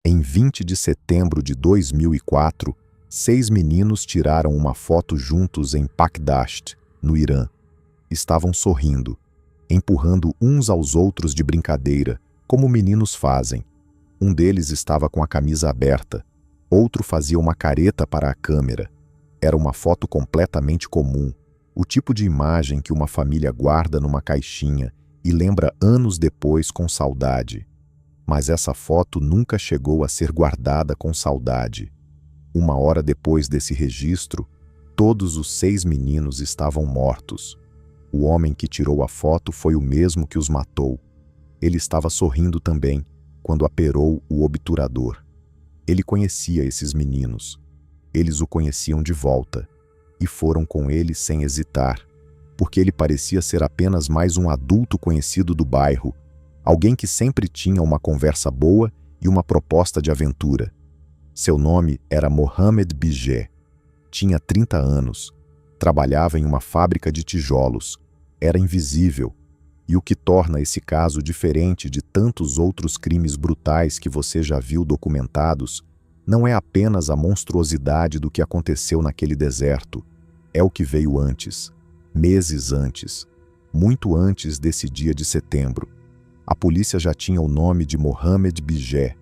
Em 20 de setembro de 2004, 6 meninos tiraram uma foto juntos em Pakdasht, no Irã. Estavam sorrindo, empurrando uns aos outros de brincadeira, como meninos fazem. Um deles estava com a camisa aberta, outro fazia uma careta para a câmera. Era uma foto completamente comum, o tipo de imagem que uma família guarda numa caixinha e lembra anos depois com saudade. Mas essa foto nunca chegou a ser guardada com saudade. 1 hora depois desse registro, todos os 6 meninos estavam mortos. O homem que tirou a foto foi o mesmo que os matou. Ele estava sorrindo também, quando aperou o obturador. Ele conhecia esses meninos. Eles o conheciam de volta, e foram com ele sem hesitar, porque ele parecia ser apenas mais um adulto conhecido do bairro, alguém que sempre tinha uma conversa boa e uma proposta de aventura. Seu nome era Mohamed Bijé. Tinha 30 anos, trabalhava em uma fábrica de tijolos, era invisível, e o que torna esse caso diferente de tantos outros crimes brutais que você já viu documentados, não é apenas a monstruosidade do que aconteceu naquele deserto, é o que veio antes, meses antes, muito antes desse dia de setembro. A polícia já tinha o nome de Mohamed Bijé,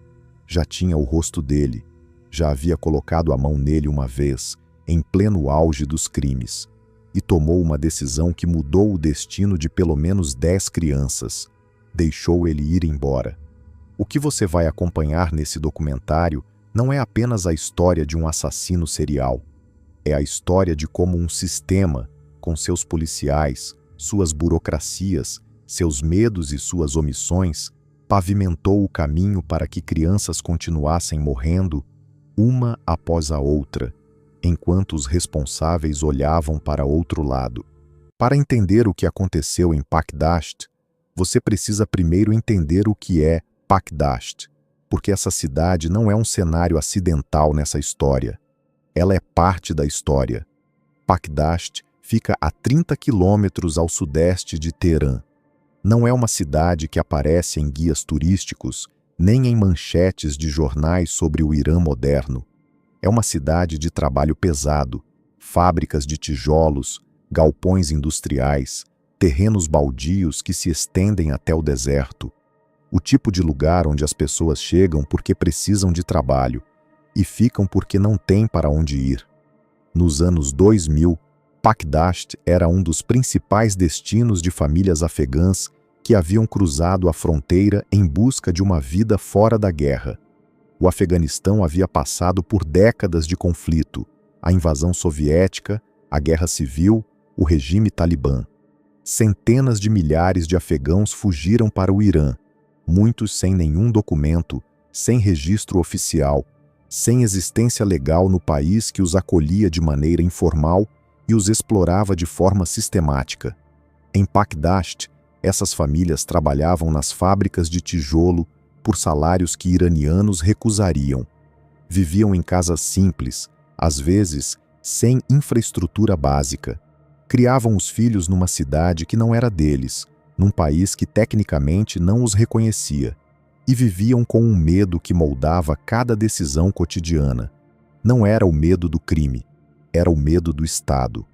já tinha o rosto dele, já havia colocado a mão nele uma vez, em pleno auge dos crimes, e tomou uma decisão que mudou o destino de pelo menos 10 crianças. Deixou ele ir embora. O que você vai acompanhar nesse documentário não é apenas a história de um assassino serial. É a história de como um sistema, com seus policiais, suas burocracias, seus medos e suas omissões, pavimentou o caminho para que crianças continuassem morrendo, uma após a outra, enquanto os responsáveis olhavam para outro lado. Para entender o que aconteceu em Pakdasht, você precisa primeiro entender o que é Pakdasht, porque essa cidade não é um cenário acidental nessa história. Ela é parte da história. Pakdasht fica a 30 quilômetros ao sudeste de Teherã. Não é uma cidade que aparece em guias turísticos, nem em manchetes de jornais sobre o Irã moderno. É uma cidade de trabalho pesado, fábricas de tijolos, galpões industriais, terrenos baldios que se estendem até o deserto. O tipo de lugar onde as pessoas chegam porque precisam de trabalho e ficam porque não têm para onde ir. Nos anos 2000, Pakdasht era um dos principais destinos de famílias afegãs que haviam cruzado a fronteira em busca de uma vida fora da guerra. O Afeganistão havia passado por décadas de conflito, a invasão soviética, a guerra civil, o regime talibã. Centenas de milhares de afegãos fugiram para o Irã, muitos sem nenhum documento, sem registro oficial, sem existência legal no país que os acolhia de maneira informal e os explorava de forma sistemática. Em Pakdasht, essas famílias trabalhavam nas fábricas de tijolo por salários que iranianos recusariam. Viviam em casas simples, às vezes sem infraestrutura básica. Criavam os filhos numa cidade que não era deles, num país que tecnicamente não os reconhecia. E viviam com um medo que moldava cada decisão cotidiana. Não era o medo do crime, era o medo do Estado.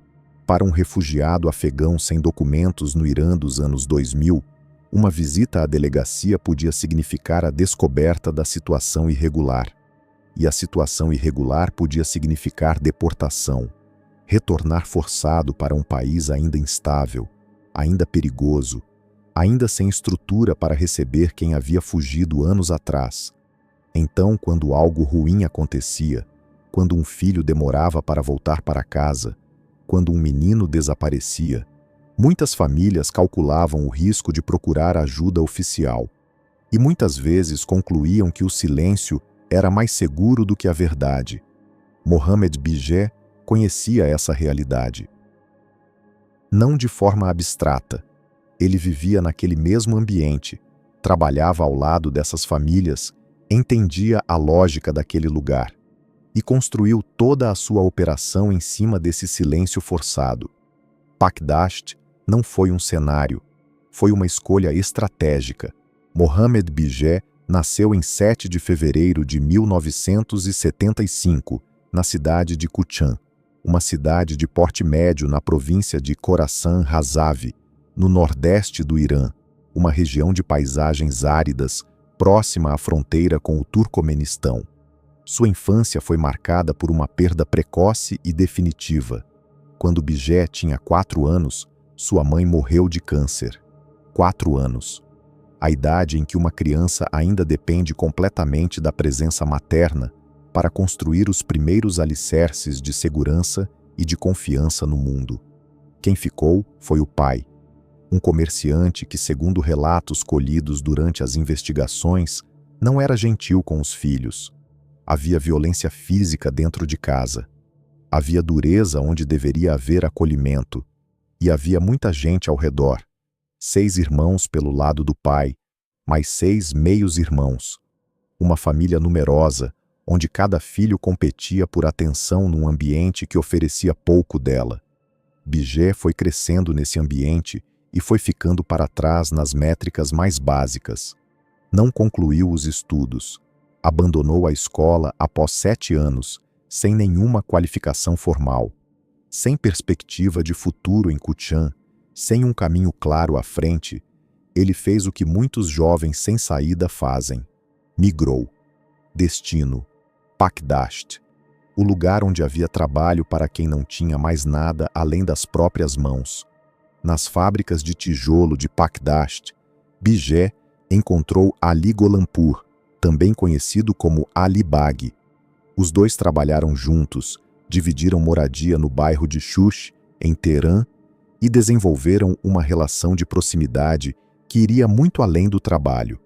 Para um refugiado afegão sem documentos no Irã dos anos 2000, uma visita à delegacia podia significar a descoberta da situação irregular. E a situação irregular podia significar deportação, retornar forçado para um país ainda instável, ainda perigoso, ainda sem estrutura para receber quem havia fugido anos atrás. Então, quando algo ruim acontecia, quando um filho demorava para voltar para casa, quando um menino desaparecia, muitas famílias calculavam o risco de procurar ajuda oficial e muitas vezes concluíam que o silêncio era mais seguro do que a verdade. Mohamed Bijé conhecia essa realidade. Não de forma abstrata. Ele vivia naquele mesmo ambiente, trabalhava ao lado dessas famílias, entendia a lógica daquele lugar e construiu toda a sua operação em cima desse silêncio forçado. Pakdasht não foi um cenário, foi uma escolha estratégica. Mohamed Bijé Nasceu em 7 de fevereiro de 1975, na cidade de Kuchan, uma cidade de porte médio na província de Khorasan Razavi, no nordeste do Irã, uma região de paisagens áridas, próxima à fronteira com o Turcomenistão. Sua infância foi marcada por uma perda precoce e definitiva. Quando Bijé tinha 4 anos, sua mãe morreu de câncer. 4 anos. A idade em que uma criança ainda depende completamente da presença materna para construir os primeiros alicerces de segurança e de confiança no mundo. Quem ficou foi o pai, um comerciante que, segundo relatos colhidos durante as investigações, não era gentil com os filhos. Havia violência física dentro de casa. Havia dureza onde deveria haver acolhimento. E havia muita gente ao redor. 6 irmãos pelo lado do pai, mais 6 meios-irmãos. Uma família numerosa, onde cada filho competia por atenção num ambiente que oferecia pouco dela. Bijé foi crescendo nesse ambiente e foi ficando para trás nas métricas mais básicas. Não concluiu os estudos. Abandonou a escola após 7 anos, sem nenhuma qualificação formal. Sem perspectiva de futuro em Kuchan, sem um caminho claro à frente, ele fez o que muitos jovens sem saída fazem. Migrou. Destino. Pakdasht. O lugar onde havia trabalho para quem não tinha mais nada além das próprias mãos. Nas fábricas de tijolo de Pakdasht, Bijé encontrou Ali Golampur, também conhecido como Ali Bag. Os dois trabalharam juntos, dividiram moradia no bairro de Shush, em Teherã, e desenvolveram uma relação de proximidade que iria muito além do trabalho.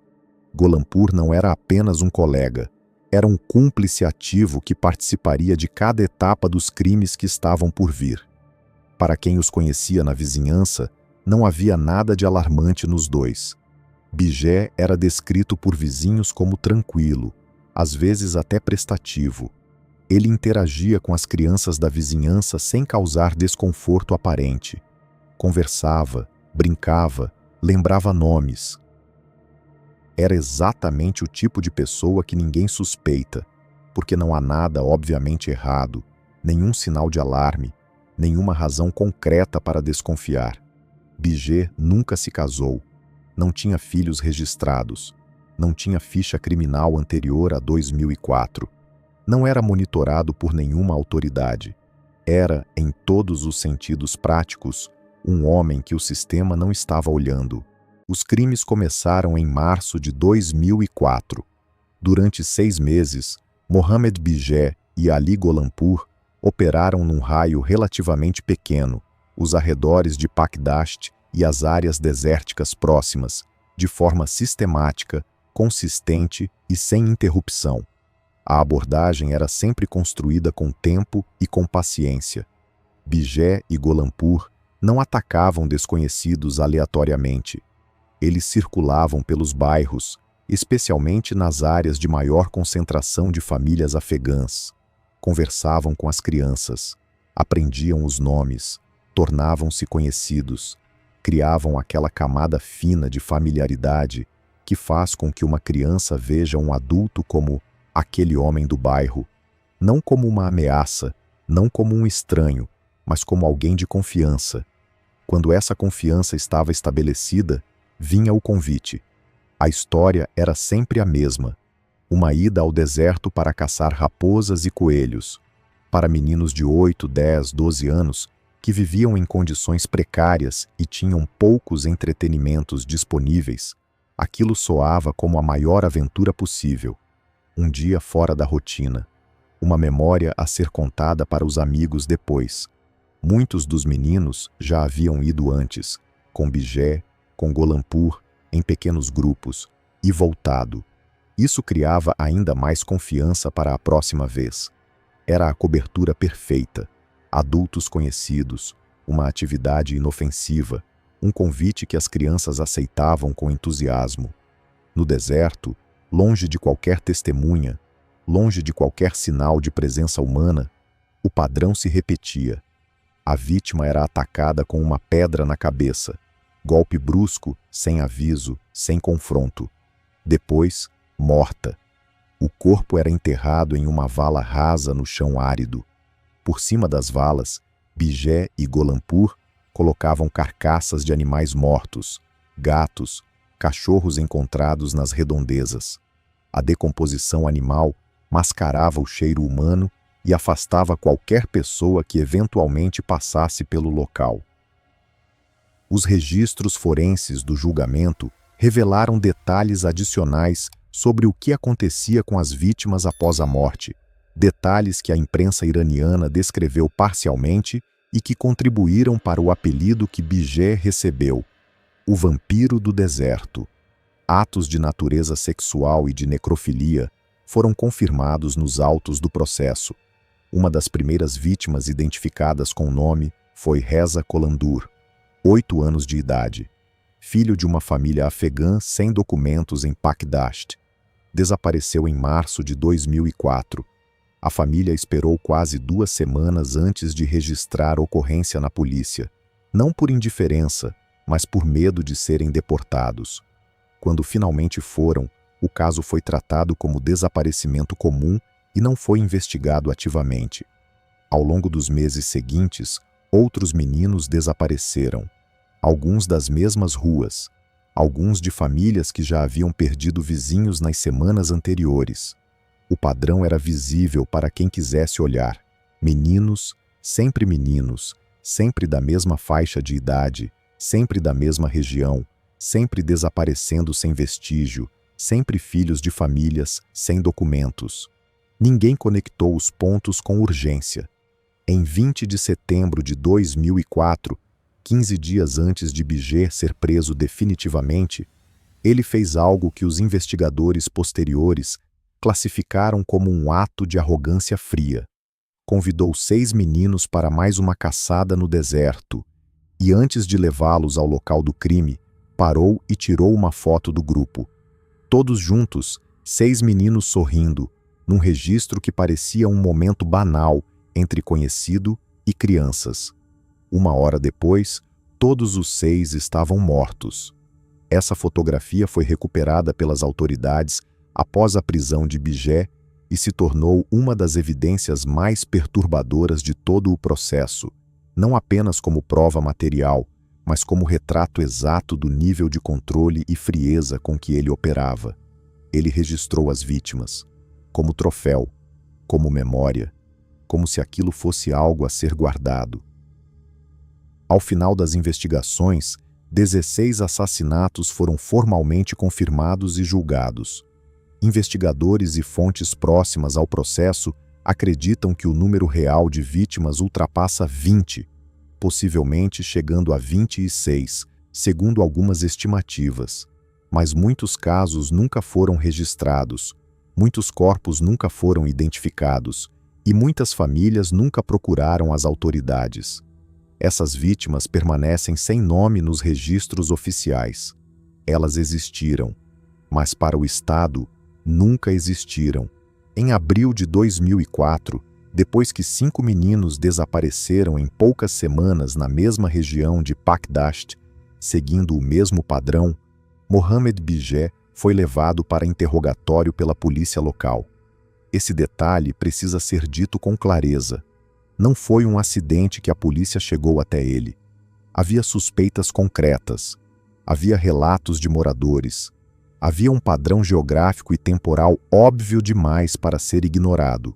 Golampur não era apenas um colega, era um cúmplice ativo que participaria de cada etapa dos crimes que estavam por vir. Para quem os conhecia na vizinhança, não havia nada de alarmante nos dois. Bijé era descrito por vizinhos como tranquilo, às vezes até prestativo. Ele interagia com as crianças da vizinhança sem causar desconforto aparente. Conversava, brincava, lembrava nomes. Era exatamente o tipo de pessoa que ninguém suspeita, porque não há nada obviamente errado, nenhum sinal de alarme, nenhuma razão concreta para desconfiar. Bijé nunca se casou, não tinha filhos registrados, não tinha ficha criminal anterior a 2004, não era monitorado por nenhuma autoridade. Era, em todos os sentidos práticos, um homem que o sistema não estava olhando. Os crimes começaram em março de 2004. Durante 6 meses, Mohamed Bijé e Ali Golampur operaram num raio relativamente pequeno, os arredores de Pakdasht e as áreas desérticas próximas, de forma sistemática, consistente e sem interrupção. A abordagem era sempre construída com tempo e com paciência. Bijé e Golampur não atacavam desconhecidos aleatoriamente. Eles circulavam pelos bairros, especialmente nas áreas de maior concentração de famílias afegãs. Conversavam com as crianças, aprendiam os nomes, tornavam-se conhecidos, criavam aquela camada fina de familiaridade que faz com que uma criança veja um adulto como aquele homem do bairro, não como uma ameaça, não como um estranho, mas como alguém de confiança. Quando essa confiança estava estabelecida, vinha o convite. A história era sempre a mesma. Uma ida ao deserto para caçar raposas e coelhos. Para meninos de 8, 10, 12 anos que viviam em condições precárias e tinham poucos entretenimentos disponíveis, aquilo soava como a maior aventura possível. Um dia fora da rotina. Uma memória a ser contada para os amigos depois. Muitos dos meninos já haviam ido antes, com Bijé, com Golampur, em pequenos grupos, e voltado. Isso criava ainda mais confiança para a próxima vez. Era a cobertura perfeita. Adultos conhecidos, uma atividade inofensiva, um convite que as crianças aceitavam com entusiasmo. No deserto, longe de qualquer testemunha, longe de qualquer sinal de presença humana, o padrão se repetia. A vítima era atacada com uma pedra na cabeça, golpe brusco, sem aviso, sem confronto. Depois, morta. O corpo era enterrado em uma vala rasa no chão árido. Por cima das valas, Bijé e Golampur colocavam carcaças de animais mortos, gatos, cachorros encontrados nas redondezas. A decomposição animal mascarava o cheiro humano e afastava qualquer pessoa que eventualmente passasse pelo local. Os registros forenses do julgamento revelaram detalhes adicionais sobre o que acontecia com as vítimas após a morte, detalhes que a imprensa iraniana descreveu parcialmente e que contribuíram para o apelido que Bijé recebeu, o vampiro do deserto. Atos de natureza sexual e de necrofilia foram confirmados nos autos do processo. Uma das primeiras vítimas identificadas com o nome foi Reza Kolandur, 8 anos de idade, filho de uma família afegã sem documentos em Pakdasht. Desapareceu em março de 2004. A família esperou quase 2 semanas antes de registrar ocorrência na polícia, não por indiferença, mas por medo de serem deportados. Quando finalmente foram, o caso foi tratado como desaparecimento comum e não foi investigado ativamente. Ao longo dos meses seguintes, outros meninos desapareceram, alguns das mesmas ruas, alguns de famílias que já haviam perdido vizinhos nas semanas anteriores. O padrão era visível para quem quisesse olhar. Meninos, sempre da mesma faixa de idade, sempre da mesma região, sempre desaparecendo sem vestígio, sempre filhos de famílias sem documentos. Ninguém conectou os pontos com urgência. Em 20 de setembro de 2004, 15 dias antes de Bijé ser preso definitivamente, ele fez algo que os investigadores posteriores classificaram como um ato de arrogância fria. Convidou 6 meninos para mais uma caçada no deserto e, antes de levá-los ao local do crime, parou e tirou uma foto do grupo. Todos juntos, 6 meninos sorrindo, num registro que parecia um momento banal entre conhecido e crianças. 1 hora depois, todos os 6 estavam mortos. Essa fotografia foi recuperada pelas autoridades após a prisão de Bijé e se tornou uma das evidências mais perturbadoras de todo o processo, não apenas como prova material, mas como retrato exato do nível de controle e frieza com que ele operava. Ele registrou as vítimas, como troféu, como memória, como se aquilo fosse algo a ser guardado. Ao final das investigações, 16 assassinatos foram formalmente confirmados e julgados. Investigadores e fontes próximas ao processo acreditam que o número real de vítimas ultrapassa 20, possivelmente chegando a 26, segundo algumas estimativas. Mas muitos casos nunca foram registrados, muitos corpos nunca foram identificados e muitas famílias nunca procuraram as autoridades. Essas vítimas permanecem sem nome nos registros oficiais. Elas existiram, mas para o Estado, nunca existiram. Em abril de 2004, depois que 5 meninos desapareceram em poucas semanas na mesma região de Pakdasht, seguindo o mesmo padrão, Mohamed Bijé foi levado para interrogatório pela polícia local. Esse detalhe precisa ser dito com clareza. Não foi um acidente que a polícia chegou até ele. Havia suspeitas concretas. Havia relatos de moradores. Havia um padrão geográfico e temporal óbvio demais para ser ignorado.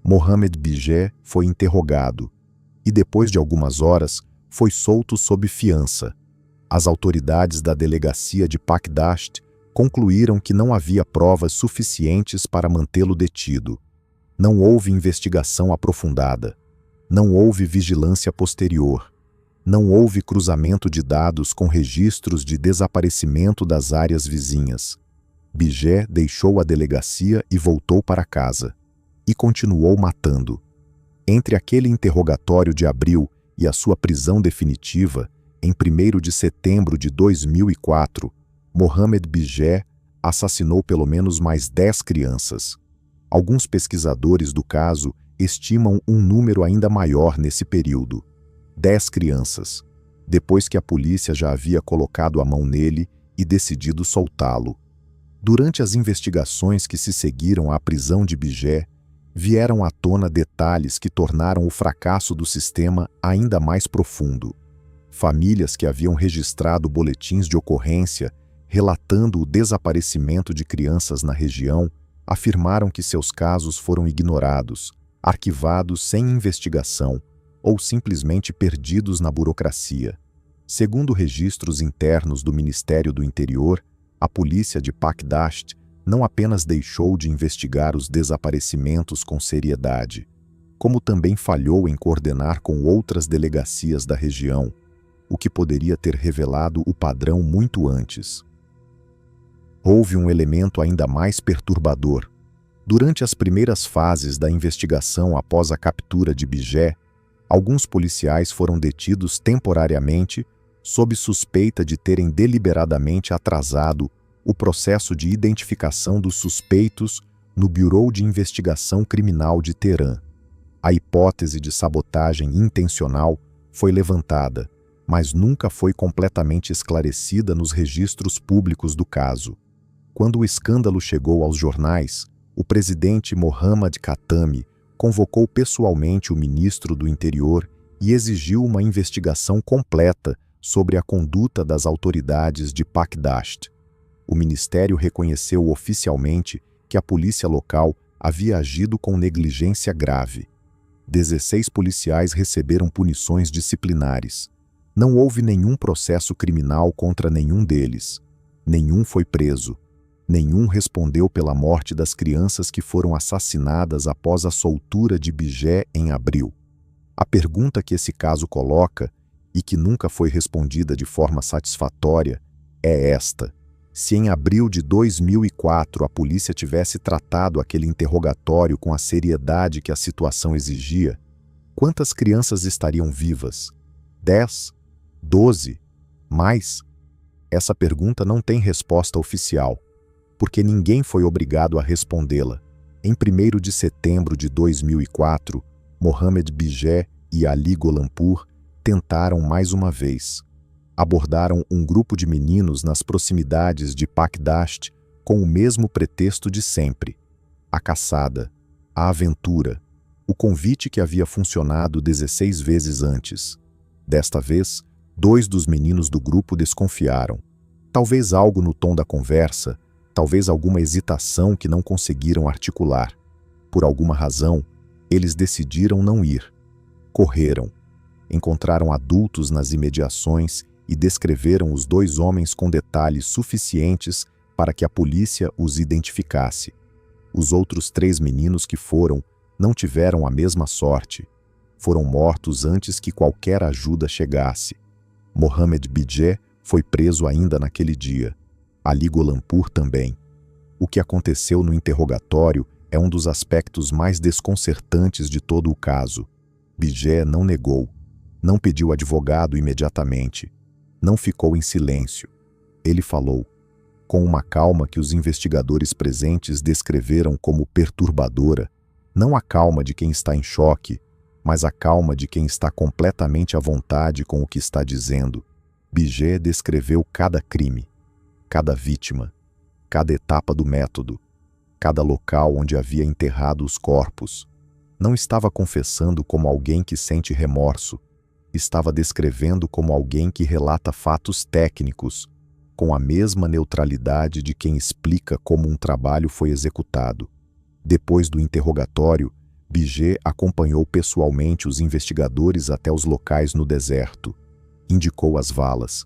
Mohamed Bijé foi interrogado e, depois de algumas horas, foi solto sob fiança. As autoridades da delegacia de Pakdasht concluíram que não havia provas suficientes para mantê-lo detido. Não houve investigação aprofundada. Não houve vigilância posterior. Não houve cruzamento de dados com registros de desaparecimento das áreas vizinhas. Bijé deixou a delegacia e voltou para casa. E continuou matando. Entre aquele interrogatório de abril e a sua prisão definitiva, em 1º de setembro de 2004, Mohamed Bijé assassinou pelo menos mais 10 crianças. Alguns pesquisadores do caso estimam um número ainda maior nesse período. 10 crianças, depois que a polícia já havia colocado a mão nele e decidido soltá-lo. Durante as investigações que se seguiram à prisão de Bijé, vieram à tona detalhes que tornaram o fracasso do sistema ainda mais profundo. Famílias que haviam registrado boletins de ocorrência relatando o desaparecimento de crianças na região afirmaram que seus casos foram ignorados, arquivados sem investigação ou simplesmente perdidos na burocracia. Segundo registros internos do Ministério do Interior, a polícia de Pakdasht não apenas deixou de investigar os desaparecimentos com seriedade, como também falhou em coordenar com outras delegacias da região, o que poderia ter revelado o padrão muito antes. Houve um elemento ainda mais perturbador. Durante as primeiras fases da investigação após a captura de Bijé, alguns policiais foram detidos temporariamente sob suspeita de terem deliberadamente atrasado o processo de identificação dos suspeitos no Bureau de Investigação Criminal de Teherã. A hipótese de sabotagem intencional foi levantada, mas nunca foi completamente esclarecida nos registros públicos do caso. Quando o escândalo chegou aos jornais, o presidente Mohammad Khatami convocou pessoalmente o ministro do Interior e exigiu uma investigação completa sobre a conduta das autoridades de Pakdasht. O ministério reconheceu oficialmente que a polícia local havia agido com negligência grave. 16 policiais receberam punições disciplinares. Não houve nenhum processo criminal contra nenhum deles. Nenhum foi preso. Nenhum respondeu pela morte das crianças que foram assassinadas após a soltura de Bijé em abril. A pergunta que esse caso coloca, e que nunca foi respondida de forma satisfatória, é esta: se em abril de 2004 a polícia tivesse tratado aquele interrogatório com a seriedade que a situação exigia, quantas crianças estariam vivas? 10? 12? Mais? Essa pergunta não tem resposta oficial, porque ninguém foi obrigado a respondê-la. Em 1º de setembro de 2004, Mohamed Bijé e Ali Golampour tentaram mais uma vez. Abordaram um grupo de meninos nas proximidades de Pakdasht com o mesmo pretexto de sempre: a caçada, a aventura, o convite que havia funcionado 16 vezes antes. Desta vez, 2 dos meninos do grupo desconfiaram. Talvez algo no tom da conversa, talvez alguma hesitação que não conseguiram articular. Por alguma razão, eles decidiram não ir. Correram. Encontraram adultos nas imediações e descreveram os 2 homens com detalhes suficientes para que a polícia os identificasse. Os outros 3 meninos que foram não tiveram a mesma sorte. Foram mortos antes que qualquer ajuda chegasse. Mohamed Bijé foi preso ainda naquele dia. Ali Golampour também. O que aconteceu no interrogatório é um dos aspectos mais desconcertantes de todo o caso. Bijé não negou, não pediu advogado imediatamente, não ficou em silêncio. Ele falou, com uma calma que os investigadores presentes descreveram como perturbadora, não a calma de quem está em choque, mas a calma de quem está completamente à vontade com o que está dizendo. Bijé descreveu cada crime, cada vítima, cada etapa do método, cada local onde havia enterrado os corpos. Não estava confessando como alguém que sente remorso, estava descrevendo como alguém que relata fatos técnicos, com a mesma neutralidade de quem explica como um trabalho foi executado. Depois do interrogatório, Bijé acompanhou pessoalmente os investigadores até os locais no deserto, indicou as valas,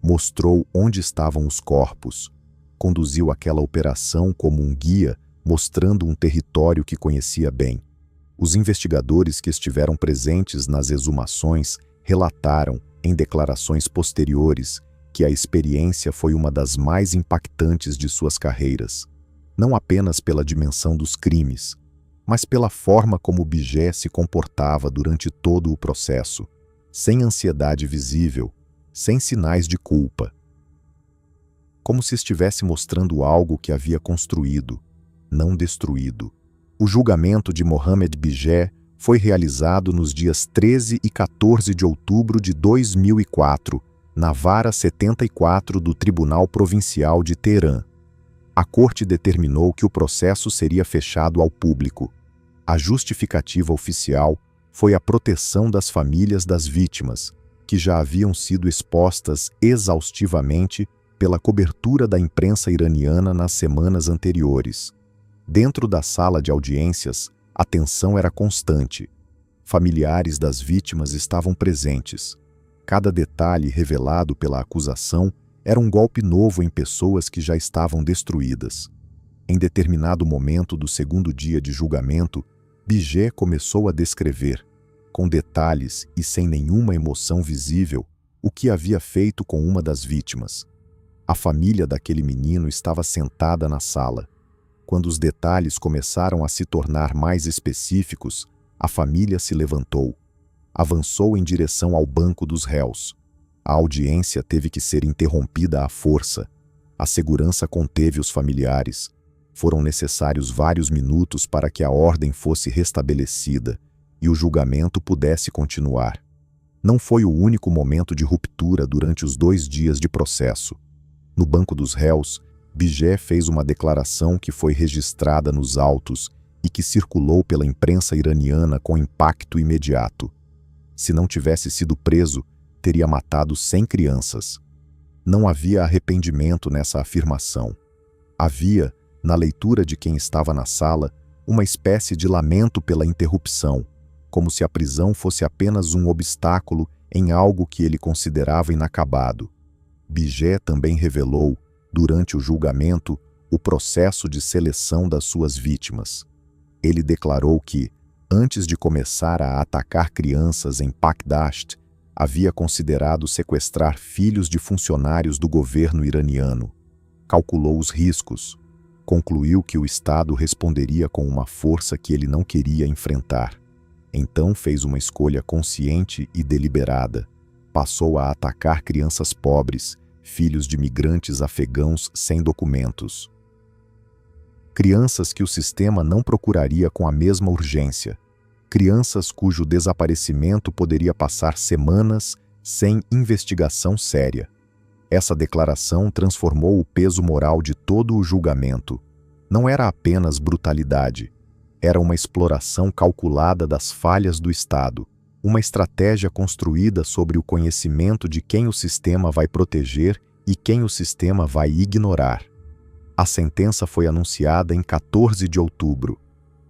mostrou onde estavam os corpos, conduziu aquela operação como um guia, mostrando um território que conhecia bem. Os investigadores que estiveram presentes nas exumações relataram, em declarações posteriores, que a experiência foi uma das mais impactantes de suas carreiras, não apenas pela dimensão dos crimes, mas pela forma como Bijé se comportava durante todo o processo, sem ansiedade visível, sem sinais de culpa. Como se estivesse mostrando algo que havia construído, não destruído. O julgamento de Mohamed Bijé foi realizado nos dias 13 e 14 de outubro de 2004, na Vara 74 do Tribunal Provincial de Teherã. A corte determinou que o processo seria fechado ao público. A justificativa oficial foi a proteção das famílias das vítimas, que já haviam sido expostas exaustivamente pela cobertura da imprensa iraniana nas semanas anteriores. Dentro da sala de audiências, a tensão era constante. Familiares das vítimas estavam presentes. Cada detalhe revelado pela acusação era um golpe novo em pessoas que já estavam destruídas. Em determinado momento do segundo dia de julgamento, Bijé começou a descrever, com detalhes e sem nenhuma emoção visível, o que havia feito com uma das vítimas. A família daquele menino estava sentada na sala. Quando os detalhes começaram a se tornar mais específicos, a família se levantou. Avançou em direção ao banco dos réus. A audiência teve que ser interrompida à força. A segurança conteve os familiares. Foram necessários vários minutos para que a ordem fosse restabelecida e o julgamento pudesse continuar. Não foi o único momento de ruptura durante os 2 dias de processo. No banco dos réus, Bijé fez uma declaração que foi registrada nos autos e que circulou pela imprensa iraniana com impacto imediato. Se não tivesse sido preso, teria matado 100 crianças. Não havia arrependimento nessa afirmação. Havia, na leitura de quem estava na sala, uma espécie de lamento pela interrupção, como se a prisão fosse apenas um obstáculo em algo que ele considerava inacabado. Bijé também revelou, durante o julgamento, o processo de seleção das suas vítimas. Ele declarou que, antes de começar a atacar crianças em Pakdasht, havia considerado sequestrar filhos de funcionários do governo iraniano. Calculou os riscos. Concluiu que o Estado responderia com uma força que ele não queria enfrentar. Então fez uma escolha consciente e deliberada. Passou a atacar crianças pobres, filhos de migrantes afegãos sem documentos. Crianças que o sistema não procuraria com a mesma urgência. Crianças cujo desaparecimento poderia passar semanas sem investigação séria. Essa declaração transformou o peso moral de todo o julgamento. Não era apenas brutalidade. Era uma exploração calculada das falhas do Estado, uma estratégia construída sobre o conhecimento de quem o sistema vai proteger e quem o sistema vai ignorar. A sentença foi anunciada em 14 de outubro.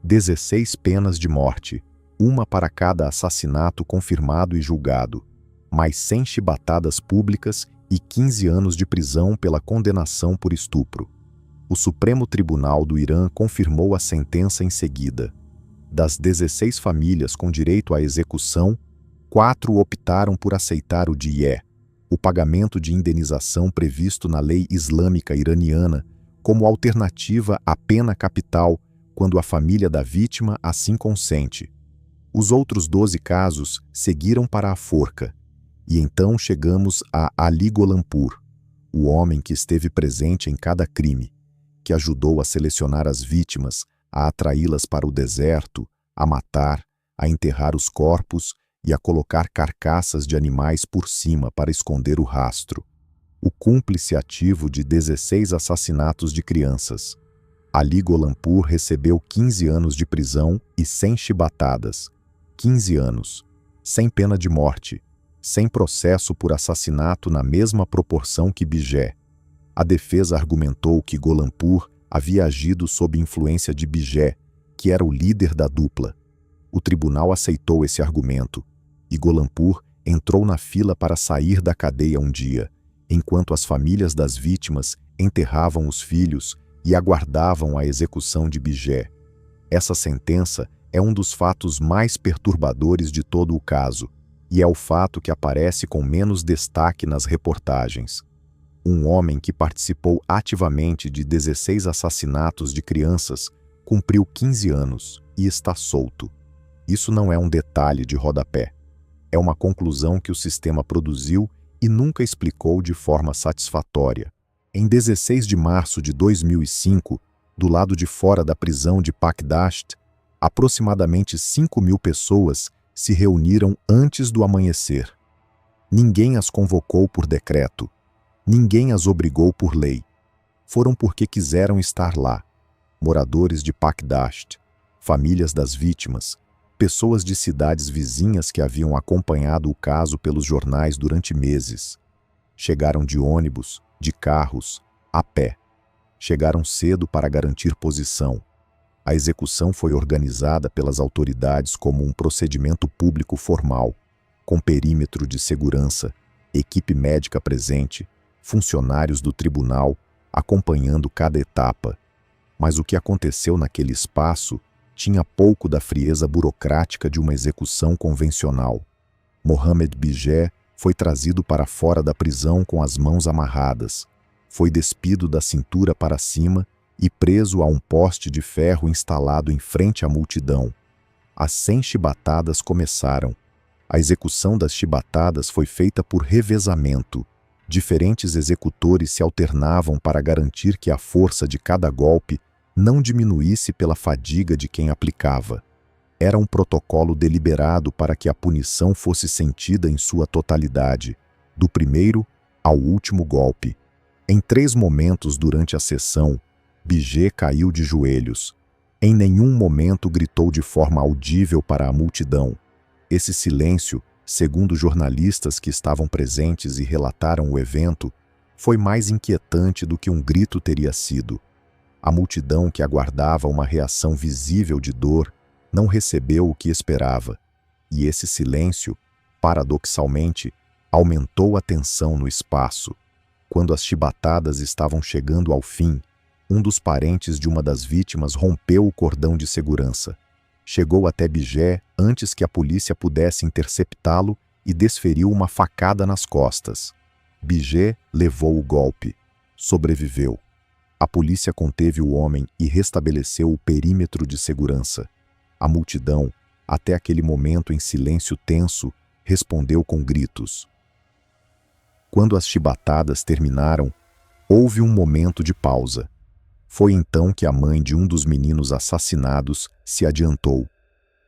16 penas de morte, uma para cada assassinato confirmado e julgado, mais 100 chibatadas públicas e 15 anos de prisão pela condenação por estupro. O Supremo Tribunal do Irã confirmou a sentença em seguida. Das 16 famílias com direito à execução, 4 optaram por aceitar o dié, o pagamento de indenização previsto na lei islâmica iraniana, como alternativa à pena capital quando a família da vítima assim consente. Os outros 12 casos seguiram para a forca. E então chegamos a Ali Gholanpour, o homem que esteve presente em cada crime, que ajudou a selecionar as vítimas, a atraí-las para o deserto, a matar, a enterrar os corpos e a colocar carcaças de animais por cima para esconder o rastro. O cúmplice ativo de 16 assassinatos de crianças. Ali Gholanpour recebeu 15 anos de prisão e 100 chibatadas. 15 anos, sem pena de morte, sem processo por assassinato na mesma proporção que Bijé. A defesa argumentou que Gholanpour havia agido sob influência de Bijé, que era o líder da dupla. O tribunal aceitou esse argumento, e Gholanpour entrou na fila para sair da cadeia um dia, enquanto as famílias das vítimas enterravam os filhos e aguardavam a execução de Bijé. Essa sentença é um dos fatos mais perturbadores de todo o caso, e é o fato que aparece com menos destaque nas reportagens. Um homem que participou ativamente de 16 assassinatos de crianças cumpriu 15 anos e está solto. Isso não é um detalhe de rodapé. É uma conclusão que o sistema produziu e nunca explicou de forma satisfatória. Em 16 de março de 2005, do lado de fora da prisão de Pakdasht, aproximadamente 5.000 pessoas se reuniram antes do amanhecer. Ninguém as convocou por decreto. Ninguém as obrigou por lei. foram porque quiseram estar lá. Moradores de Pakdasht, famílias das vítimas, pessoas de cidades vizinhas que haviam acompanhado o caso pelos jornais durante meses. Chegaram de ônibus, de carros, a pé. Chegaram cedo para garantir posição. A execução foi organizada pelas autoridades como um procedimento público formal, com perímetro de segurança, equipe médica presente, funcionários do tribunal acompanhando cada etapa. Mas o que aconteceu naquele espaço tinha pouco da frieza burocrática de uma execução convencional. Mohamed Bijé foi trazido para fora da prisão com as mãos amarradas, foi despido da cintura para cima e preso a um poste de ferro instalado em frente à multidão. As 100 chibatadas começaram. A execução das chibatadas foi feita por revezamento. Diferentes executores se alternavam para garantir que a força de cada golpe não diminuísse pela fadiga de quem aplicava. Era um protocolo deliberado para que a punição fosse sentida em sua totalidade, do primeiro ao último golpe. Em 3 momentos durante a sessão, Bijé caiu de joelhos. Em nenhum momento gritou de forma audível para a multidão. Esse silêncio, segundo jornalistas que estavam presentes e relataram o evento, foi mais inquietante do que um grito teria sido. A multidão que aguardava uma reação visível de dor não recebeu o que esperava, e esse silêncio, paradoxalmente, aumentou a tensão no espaço. Quando as chibatadas estavam chegando ao fim, um dos parentes de uma das vítimas rompeu o cordão de segurança. Chegou até Bijé antes que a polícia pudesse interceptá-lo e desferiu uma facada nas costas. Bijé levou o golpe. Sobreviveu. A polícia conteve o homem e restabeleceu o perímetro de segurança. A multidão, até aquele momento em silêncio tenso, respondeu com gritos. Quando as chibatadas terminaram, houve um momento de pausa. Foi então que a mãe de um dos meninos assassinados se adiantou.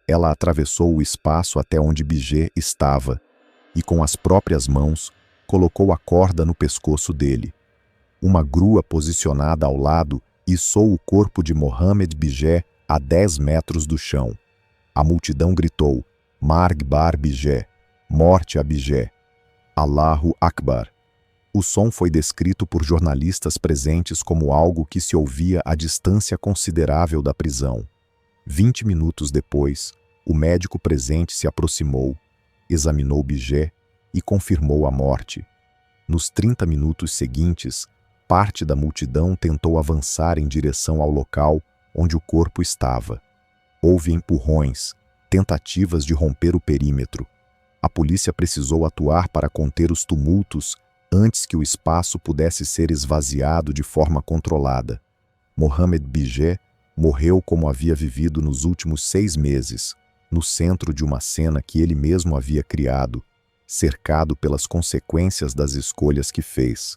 Ela atravessou o espaço até onde Bijé estava e, com as próprias mãos, colocou a corda no pescoço dele. Uma grua posicionada ao lado içou o corpo de Mohamed Bijé a 10 metros do chão. A multidão gritou, Marg bar Bijé, morte a Bijé. Allahu Akbar. O som foi descrito por jornalistas presentes como algo que se ouvia a distância considerável da prisão. 20 minutos depois, o médico presente se aproximou, examinou Bijé e confirmou a morte. Nos 30 minutos seguintes, parte da multidão tentou avançar em direção ao local onde o corpo estava. Houve empurrões, tentativas de romper o perímetro. A polícia precisou atuar para conter os tumultos antes que o espaço pudesse ser esvaziado de forma controlada. Mohamed Bijé morreu como havia vivido nos últimos 6 meses, no centro de uma cena que ele mesmo havia criado, cercado pelas consequências das escolhas que fez.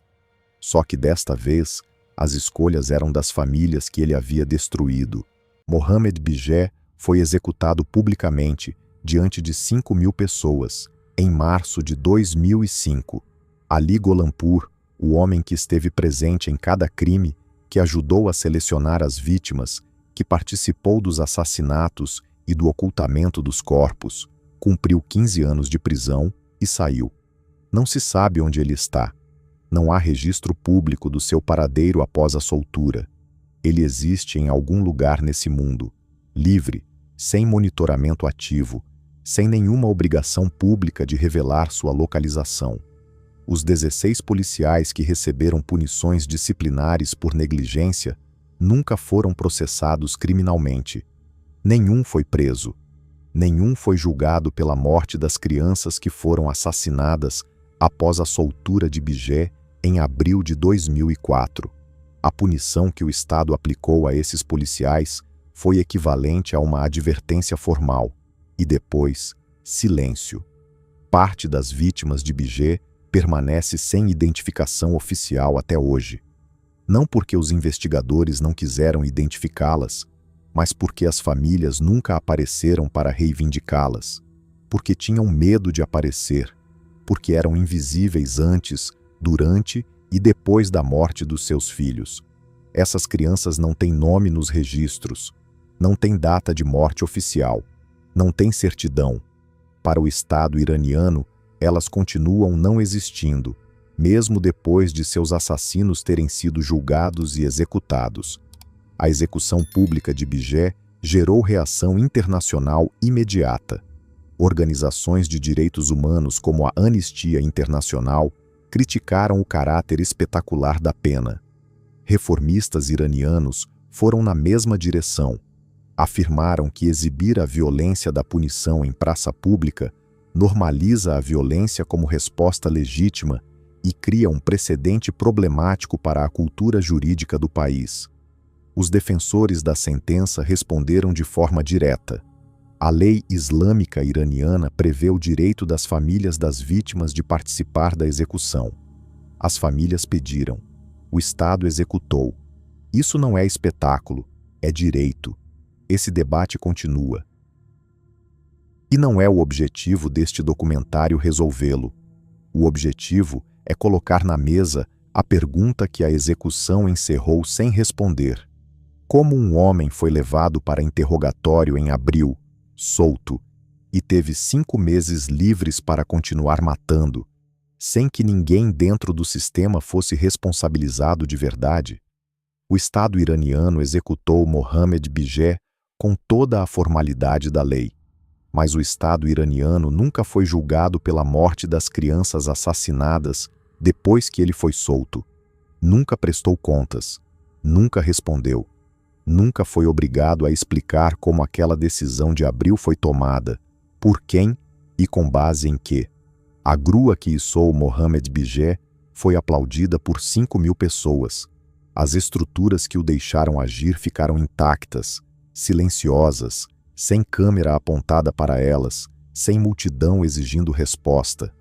Só que desta vez, as escolhas eram das famílias que ele havia destruído. Mohamed Bijé foi executado publicamente, diante de 5.000 pessoas, em março de 2005. Ali Gholanpour, o homem que esteve presente em cada crime, que ajudou a selecionar as vítimas, que participou dos assassinatos e do ocultamento dos corpos, cumpriu 15 anos de prisão e saiu. Não se sabe onde ele está. Não há registro público do seu paradeiro após a soltura. Ele existe em algum lugar nesse mundo, livre, sem monitoramento ativo, sem nenhuma obrigação pública de revelar sua localização. Os 16 policiais que receberam punições disciplinares por negligência nunca foram processados criminalmente. Nenhum foi preso. Nenhum foi julgado pela morte das crianças que foram assassinadas após a soltura de Bijé em abril de 2004. A punição que o Estado aplicou a esses policiais foi equivalente a uma advertência formal. E depois, silêncio. Parte das vítimas de Bijé permanece sem identificação oficial até hoje. Não porque os investigadores não quiseram identificá-las, mas porque as famílias nunca apareceram para reivindicá-las, porque tinham medo de aparecer, porque eram invisíveis antes, durante e depois da morte dos seus filhos. Essas crianças não têm nome nos registros, não têm data de morte oficial, não têm certidão. Para o Estado iraniano, elas continuam não existindo, mesmo depois de seus assassinos terem sido julgados e executados. A execução pública de Bijeh gerou reação internacional imediata. Organizações de direitos humanos como a Anistia Internacional criticaram o caráter espetacular da pena. Reformistas iranianos foram na mesma direção. Afirmaram que exibir a violência da punição em praça pública normaliza a violência como resposta legítima e cria um precedente problemático para a cultura jurídica do país. Os defensores da sentença responderam de forma direta. A lei islâmica iraniana prevê o direito das famílias das vítimas de participar da execução. As famílias pediram. O Estado executou. Isso não é espetáculo, é direito. Esse debate continua. E não é o objetivo deste documentário resolvê-lo. O objetivo é colocar na mesa a pergunta que a execução encerrou sem responder. Como um homem foi levado para interrogatório em abril, solto, e teve 5 meses livres para continuar matando, sem que ninguém dentro do sistema fosse responsabilizado de verdade? O Estado iraniano executou Mohammed Bijeh com toda a formalidade da lei. Mas o Estado iraniano nunca foi julgado pela morte das crianças assassinadas depois que ele foi solto. Nunca prestou contas. Nunca respondeu. Nunca foi obrigado a explicar como aquela decisão de abril foi tomada, por quem e com base em quê. A grua que içou Mohammed Bijeh foi aplaudida por 5.000 pessoas. As estruturas que o deixaram agir ficaram intactas, silenciosas, sem câmera apontada para elas, sem multidão exigindo resposta.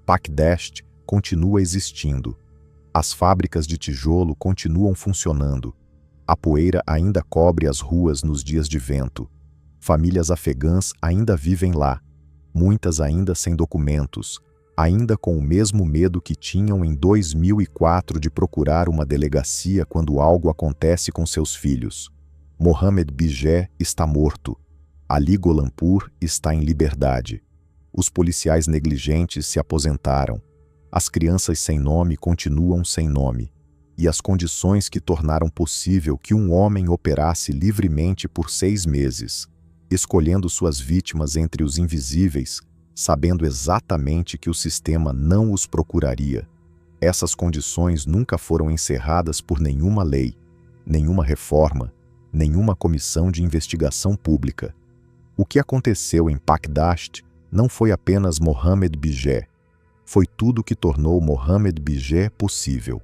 Pakdasht continua existindo. As fábricas de tijolo continuam funcionando. A poeira ainda cobre as ruas nos dias de vento. Famílias afegãs ainda vivem lá, muitas ainda sem documentos, ainda com o mesmo medo que tinham em 2004 de procurar uma delegacia quando algo acontece com seus filhos. Mohammed Bijeh está morto. Ali Golanpur está em liberdade. Os policiais negligentes se aposentaram. As crianças sem nome continuam sem nome. E as condições que tornaram possível que um homem operasse livremente por 6 meses, escolhendo suas vítimas entre os invisíveis, sabendo exatamente que o sistema não os procuraria. Essas condições nunca foram encerradas por nenhuma lei, nenhuma reforma, nenhuma comissão de investigação pública. O que aconteceu em Pakdasht não foi apenas Mohammed Bijeh, foi tudo que tornou Mohammed Bijeh possível.